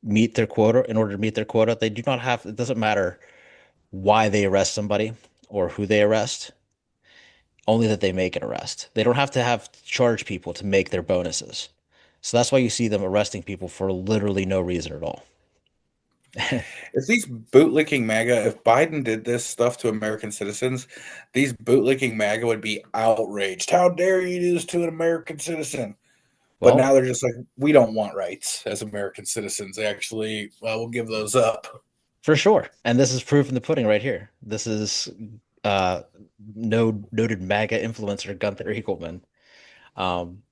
[SPEAKER 1] meet their quota in order to meet their quota. They do not have, it doesn't matter why they arrest somebody or who they arrest, only that they make an arrest. They don't have to charge people to make their bonuses. So that's why you see them arresting people for literally no reason at all.
[SPEAKER 6] If these bootlicking MAGA, if Biden did this stuff to American citizens, these bootlicking MAGA would be outraged. How dare you do this to an American citizen? But
[SPEAKER 1] Well,
[SPEAKER 6] now they're just like, we don't want rights as American citizens. They actually, well, we'll give those up.
[SPEAKER 1] for sure. And this is proof in the pudding right here. This is uh no noted MAGA influencer Gunther Eagleman um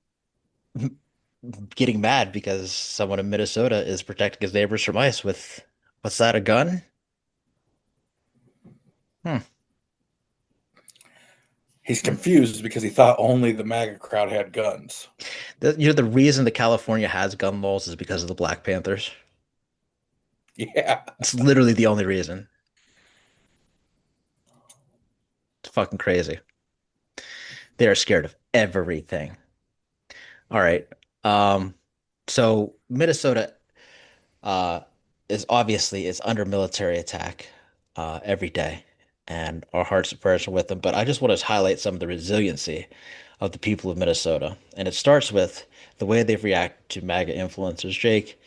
[SPEAKER 1] getting mad because someone in Minnesota is protecting his neighbors from ICE with, what's that, a gun? Hmm.
[SPEAKER 6] He's confused because he thought only the MAGA crowd had guns.
[SPEAKER 1] The reason that California has gun laws is because of the Black Panthers.
[SPEAKER 6] Yeah.
[SPEAKER 1] It's literally the only reason. It's fucking crazy. They are scared of everything. All right. Um, so Minnesota uh is obviously is under military attack every day, and our hearts and prayers are with them. But I just want to highlight some of the resiliency of the people of Minnesota. And it starts with the way they've reacted to MAGA influencers. Jake,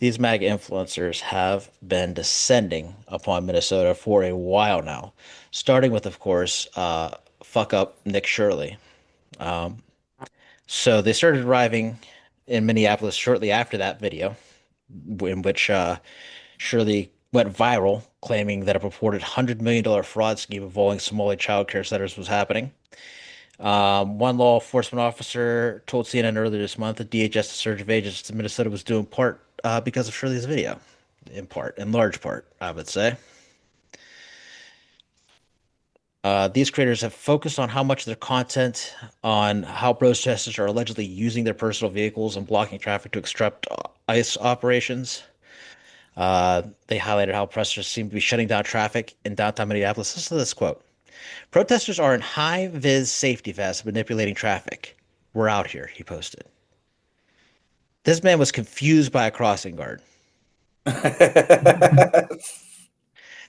[SPEAKER 1] these MAGA influencers have been descending upon Minnesota for a while now, starting with, of course, fuck up Nick Shirley. Um, so they started arriving in Minneapolis shortly after that video, in which Shirley went viral, claiming that a purported $100 million fraud scheme involving Somali child care centers was happening. One law enforcement officer told CNN earlier this month that DHS, the surge of agents to Minnesota, was due in part because of Shirley's video. In part, in large part, I would say. These creators have focused on how much of their content on how protesters are allegedly using their personal vehicles and blocking traffic to obstruct ICE operations. They highlighted how protesters seem to be shutting down traffic in downtown Minneapolis. Listen to this quote. Protesters are in high-vis safety vests manipulating traffic. We're out here, he posted. This man was confused by a crossing guard.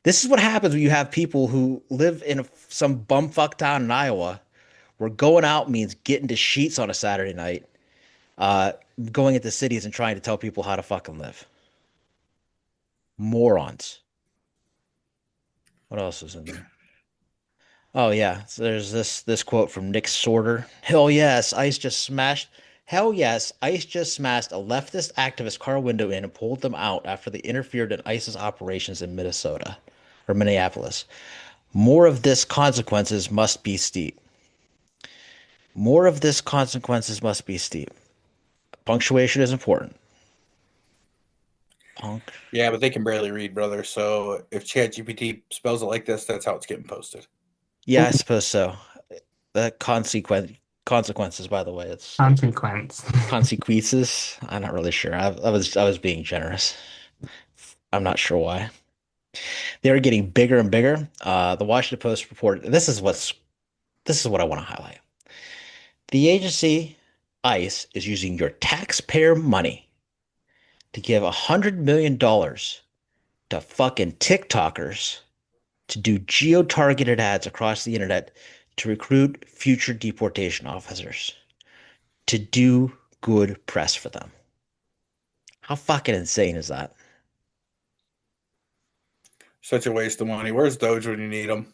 [SPEAKER 1] This is what happens when you have people who live in some bumfuck town in Iowa where going out means getting to sheets on a Saturday night, uh, going into cities and trying to tell people how to fucking live. Morons. What else is in there? Oh yeah, so there's this quote from Nick Sorter. Hell yes, ICE just smashed a leftist activist car window in and pulled them out after they interfered in ICE's operations in Minnesota or Minneapolis. More of this consequences must be steep. More of this consequences must be steep. Punctuation is important. Punk.
[SPEAKER 6] Yeah, but they can barely read, brother. So if ChatGPT spells it like this, that's how it's getting posted.
[SPEAKER 1] Yeah, I suppose so. The consequences, by the way, it's
[SPEAKER 2] Consequence.
[SPEAKER 1] consequences. I'm not really sure. I was being generous. I'm not sure why. They are getting bigger and bigger. The Washington Post reported this is what I want to highlight. The agency ICE is using your taxpayer money to give $100 million to fucking TikTokers to do geo-targeted ads across the internet to recruit future deportation officers to do good press for them. How fucking insane is that?
[SPEAKER 6] Such a waste of money. Where's Doge when you need them?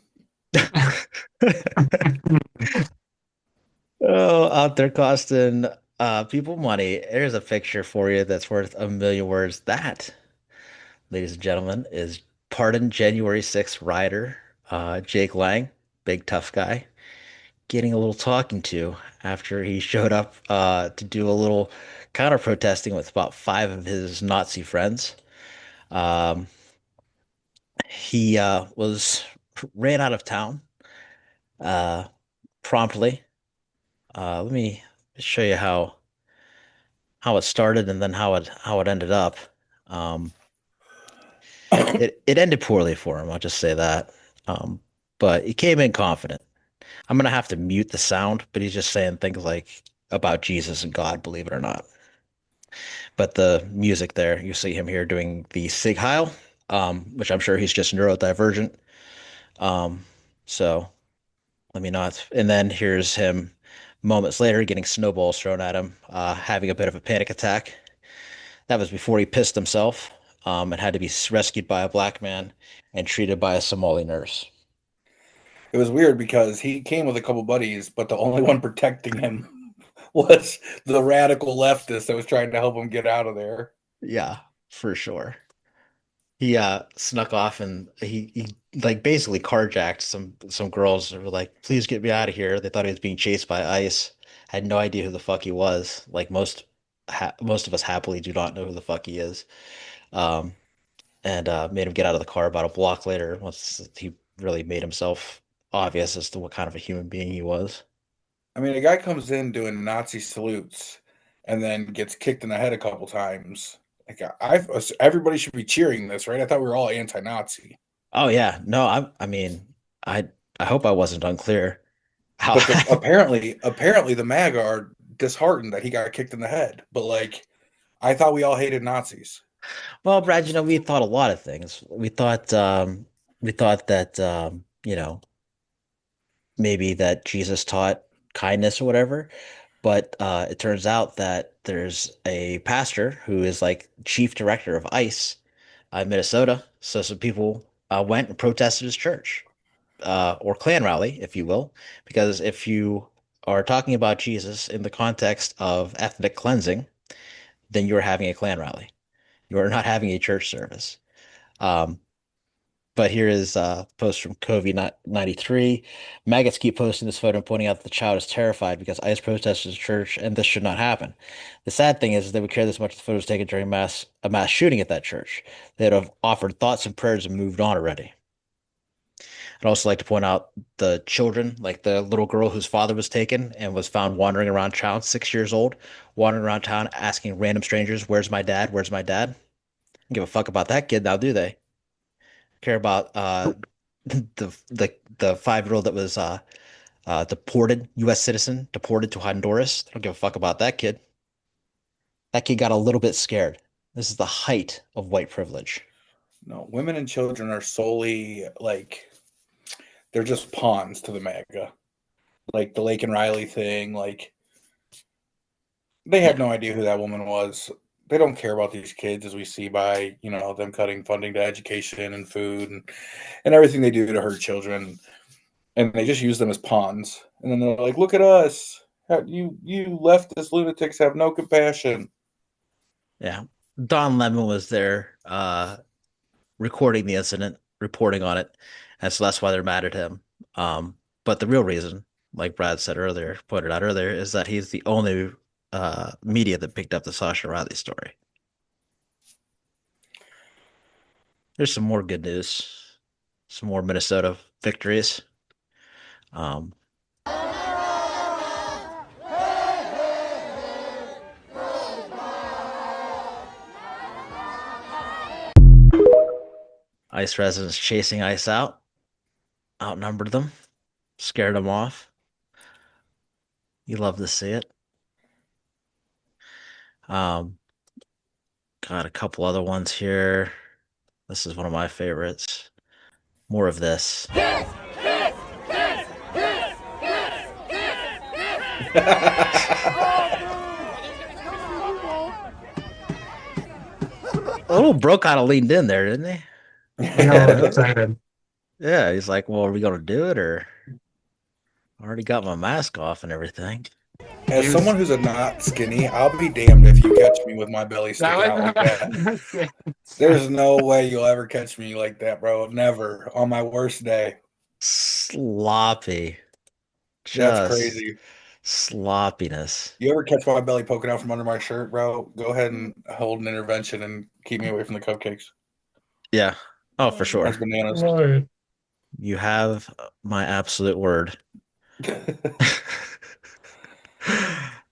[SPEAKER 1] Oh, out there costing people money. There's a picture for you that's worth a million words. That, ladies and gentlemen, is pardoned January 6th rioter Jake Lang, big tough guy, getting a little talking to after he showed up to do a little counter protesting with about five of his Nazi friends. Um, he was ran out of town uh, promptly. Let me show you how it started and then how it ended up. Um, it ended poorly for him. I'll just say that. Um, but he came in confident. I'm gonna have to mute the sound, but he's just saying things like about Jesus and God, believe it or not. But the music there, you see him here doing the Sig Heil, which I'm sure he's just neurodivergent. Um, so let me not. And then here's him moments later getting snowballs thrown at him, having a bit of a panic attack. That was before he pissed himself, and had to be rescued by a black man and treated by a Somali nurse.
[SPEAKER 6] It was weird because he came with a couple buddies, but the only one protecting him was the radical leftist that was trying to help him get out of there.
[SPEAKER 1] Yeah, for sure. He snuck off and he like basically carjacked some girls who were like, "Please get me out of here." They thought he was being chased by ICE. Had no idea who the fuck he was. Like most of us happily do not know who the fuck he is. Um, and made him get out of the car about a block later once he really made himself obvious as to what kind of a human being he was.
[SPEAKER 6] I mean, a guy comes in doing Nazi salutes and then gets kicked in the head a couple times. Like, everybody should be cheering this, right? I thought we were all anti-Nazi.
[SPEAKER 1] Oh yeah, no, I mean, I I hope I wasn't unclear. How
[SPEAKER 6] But apparently the MAGA are disheartened that he got kicked in the head. But like, I thought we all hated Nazis.
[SPEAKER 1] well, Brad, we thought a lot of things. We thought that maybe that Jesus taught kindness or whatever. But it turns out that there's a pastor who is like chief director of ICE in Minnesota. So some people went and protested his church or Klan rally, if you will, because if you are talking about Jesus in the context of ethnic cleansing, then you're having a Klan rally. You are not having a church service. Um, but here is a post from Covey93. Maggots keep posting this photo and pointing out that the child is terrified because ICE protesters at church, and this should not happen. The sad thing is they would care this much if the photo was taken during a mass shooting at that church. They'd have offered thoughts and prayers and moved on already. I'd also like to point out the children, like the little girl whose father was taken and was found wandering around town, 6 years old, wandering around town asking random strangers, "Where's my dad? Where's my dad?" Don't give a fuck about that kid now, do they? Care about the 5-year-old that was deported, U.S. citizen, deported to Honduras. I don't give a fuck about that kid. That kid got a little bit scared. This is the height of white privilege.
[SPEAKER 6] No, women and children are solely like they're just pawns to the MAGA. Like the Lake and Riley thing, like they had
[SPEAKER 1] Yeah,
[SPEAKER 6] no idea who that woman was. They don't care about these kids as we see by, them cutting funding to education and food and everything they do to hurt children. And they just use them as pawns. And then they're like, look at us. You leftist lunatics have no compassion.
[SPEAKER 1] yeah. Don Lemon was there, recording the incident, reporting on it, and so that's why they're mad at him. But the real reason, like Brad said earlier, pointed out earlier, is that he's the only media that picked up the Sasha Riley story. There's some more good news, some more Minnesota victories. Um, ICE residents chasing ICE out, outnumbered them, scared them off. You love to see it. Um, got a couple other ones here. This is one of my favorites. More of this. A little bro kind of leaned in there, didn't he?
[SPEAKER 2] No, excited.
[SPEAKER 1] Yeah, he's like, well, are we gonna do it or I already got my mask off and everything?
[SPEAKER 6] As someone who's a not skinny, I'll be damned if you catch me with my belly
[SPEAKER 2] That
[SPEAKER 6] sticking out like that. There's no way you'll ever catch me like that, bro. Never. On my worst day.
[SPEAKER 1] Sloppy.
[SPEAKER 6] That's
[SPEAKER 1] Just
[SPEAKER 6] crazy.
[SPEAKER 1] sloppiness.
[SPEAKER 6] You ever catch my belly poking out from under my shirt, bro? Go ahead and hold an intervention and keep me away from the cupcakes.
[SPEAKER 1] Yeah. Oh, for sure.
[SPEAKER 6] That's bananas.
[SPEAKER 2] Lord.
[SPEAKER 1] You have my absolute word.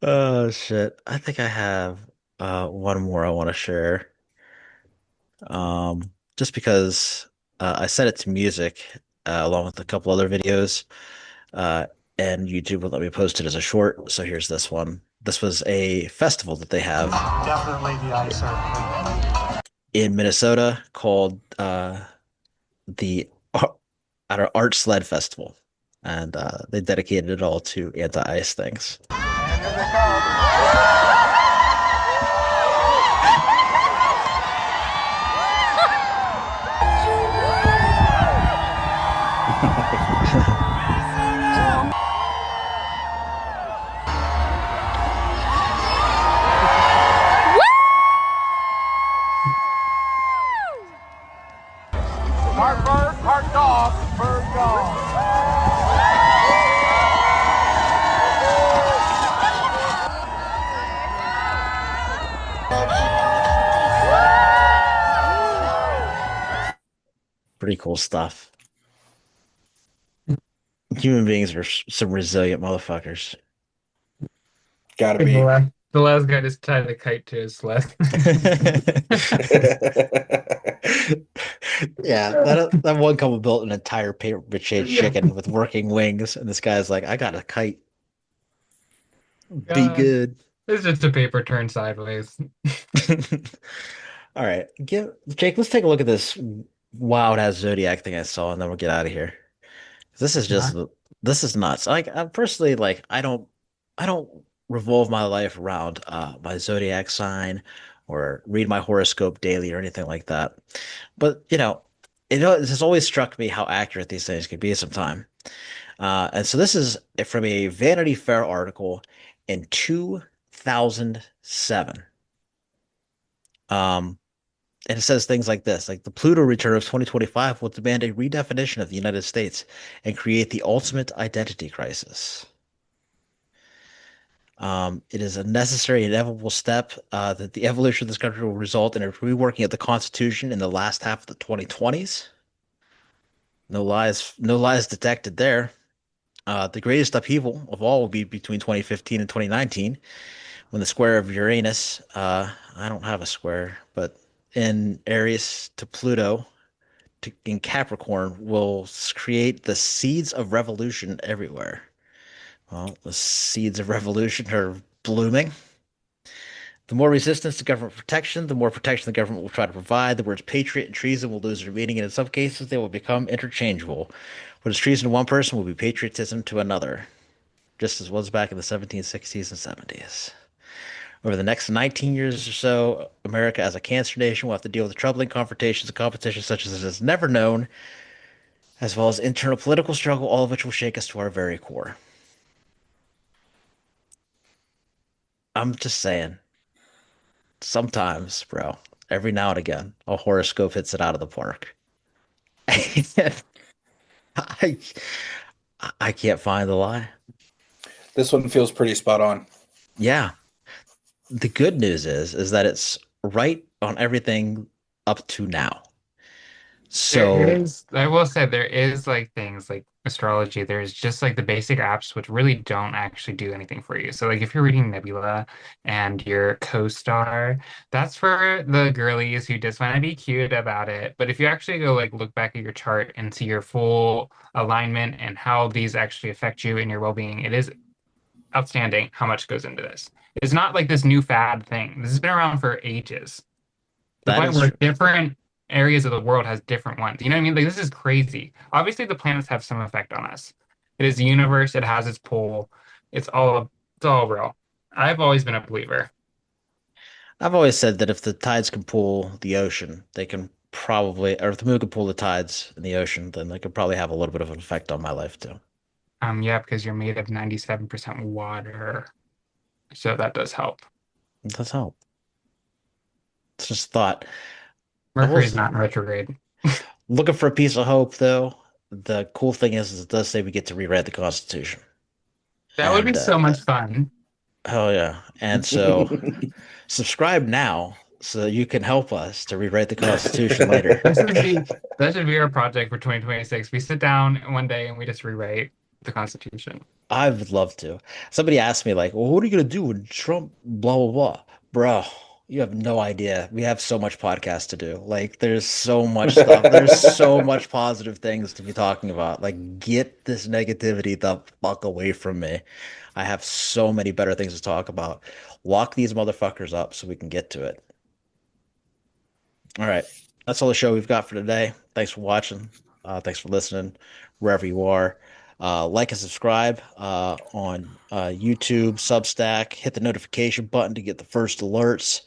[SPEAKER 1] Oh shit. I think I have one more I want to share. Just because I set it to music along with a couple other videos, uh, and YouTube would let me post it as a short. So here's this one. This was a festival that they have
[SPEAKER 7] Definitely the eyesight.
[SPEAKER 1] in Minnesota called the Art Sled Festival, and they dedicated it all to anti-ice things.
[SPEAKER 4] Part bird, part dog, bird dog.
[SPEAKER 1] Pretty cool stuff. Human beings are some resilient motherfuckers.
[SPEAKER 6] Gotta
[SPEAKER 2] The
[SPEAKER 6] be.
[SPEAKER 2] last guy just tied a kite to his sled.
[SPEAKER 1] Yeah, that one couple built an entire paper mache chicken with working wings, and this guy's like, "I got a kite. Be
[SPEAKER 2] God,
[SPEAKER 1] good."
[SPEAKER 2] it's just a paper turned sideways.
[SPEAKER 1] All right, Jake. Let's take a look at this wild ass zodiac thing I saw, and then we'll get out of here. This is
[SPEAKER 2] Yeah.
[SPEAKER 1] just this is nuts. Like I'm personally like I don't revolve my life around my zodiac sign or read my horoscope daily or anything like that. But it has always struck me how accurate these things can be sometimes. And so this is from a Vanity Fair article in 2007. Um, and it says things like this, like the Pluto return of 2025 will demand a redefinition of the United States and create the ultimate identity crisis. It is a necessary, inevitable step that the evolution of this country will result in a reworking of the Constitution in the last half of the 2020s. No lies detected there. The greatest upheaval of all will be between 2015 and 2019 when the square of Uranus, I don't have a square, but in Aries to Pluto in Capricorn will create the seeds of revolution everywhere. Well, the seeds of revolution are blooming. The more resistance to government protection, the more protection the government will try to provide. The words patriot and treason will lose their meaning, and in some cases, they will become interchangeable. What is treason to one person will be patriotism to another, just as was back in the 1760s and 70s. Over the next 19 years or so, America as a cancer nation will have to deal with troubling confrontations and competition such as it has never known, as well as internal political struggle, all of which will shake us to our very core. I'm just saying, sometimes, bro, every now and again, a horoscope hits it out of the park. I, I can't find the lie.
[SPEAKER 6] This one feels pretty spot on.
[SPEAKER 1] Yeah. The good news is that it's right on everything up to now.
[SPEAKER 2] There
[SPEAKER 1] So
[SPEAKER 2] is, I will say, there is like things like astrology. There's just like the basic apps which really don't actually do anything for you. So like if you're reading Nebula and your co-star, that's for the girlies who just want to be cute about it. But if you actually go like look back at your chart and see your full alignment and how these actually affect you and your well-being, it is outstanding how much goes into this. It's not like this new fad thing. This has been around for ages. The
[SPEAKER 1] that
[SPEAKER 2] point
[SPEAKER 1] is
[SPEAKER 2] where
[SPEAKER 1] true.
[SPEAKER 2] different areas of the world has different ones. You know what I mean? Like this is crazy. Obviously, the planets have some effect on us. It is the universe. It has its pull. It's all real. I've always been a believer.
[SPEAKER 1] I've always said that if the tides can pull the ocean, they can probably, or if the moon can pull the tides in the ocean, then they could probably have a little bit of an effect on my life too.
[SPEAKER 2] Yeah, because you're made of 97% water, so that does help.
[SPEAKER 1] It does help. It's just a thought. I
[SPEAKER 2] Mercury's
[SPEAKER 1] was
[SPEAKER 2] not in retrograde.
[SPEAKER 1] looking for a piece of hope, though. The cool thing is it does say we get to rewrite the Constitution.
[SPEAKER 2] That would be
[SPEAKER 1] And
[SPEAKER 2] so much fun.
[SPEAKER 1] hell yeah. And so subscribe now so you can help us to rewrite the Constitution later.
[SPEAKER 2] This would be that should be our project for 2026. We sit down one day and we just rewrite the Constitution.
[SPEAKER 1] I would love to. Somebody asked me, like, well, what are you going to do when Trump, blah, blah, blah? Bro, you have no idea. We have so much podcast to do. Like, there's so much stuff. There's so much positive things to be talking about. Like, get this negativity the fuck away from me. I have so many better things to talk about. Lock these motherfuckers up so we can get to it. All right. That's all the show we've got for today. Thanks for watching. Thanks for listening, wherever you are. Like and subscribe on YouTube, Substack. Hit the notification button to get the first alerts.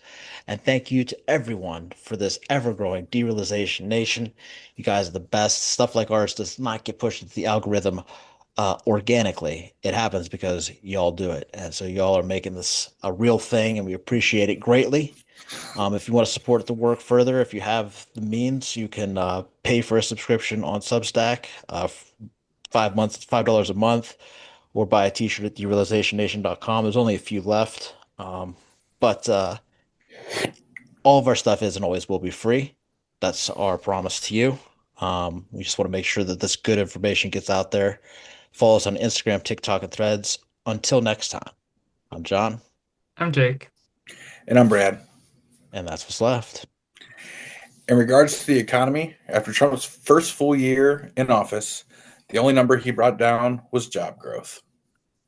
[SPEAKER 1] And thank you to everyone for this ever-growing derealization nation. You guys are the best. Stuff like ours does not get pushed into the algorithm organically. It happens because y'all do it. And so y'all are making this a real thing, and we appreciate it greatly. If you want to support the work further, if you have the means, you can pay for a subscription on Substack. 5 months, it's $5 a month, or buy a t-shirt at derealizationnation.com. There's only a few left. But all of our stuff is and always will be free. That's our promise to you. We just want to make sure that this good information gets out there. Follow us on Instagram, TikTok, and Threads. Until next time, I'm John.
[SPEAKER 2] I'm Jake.
[SPEAKER 6] And I'm Brad.
[SPEAKER 1] And that's what's left.
[SPEAKER 6] In regards to the economy, after Trump's first full year in office, the only number he brought down was job growth.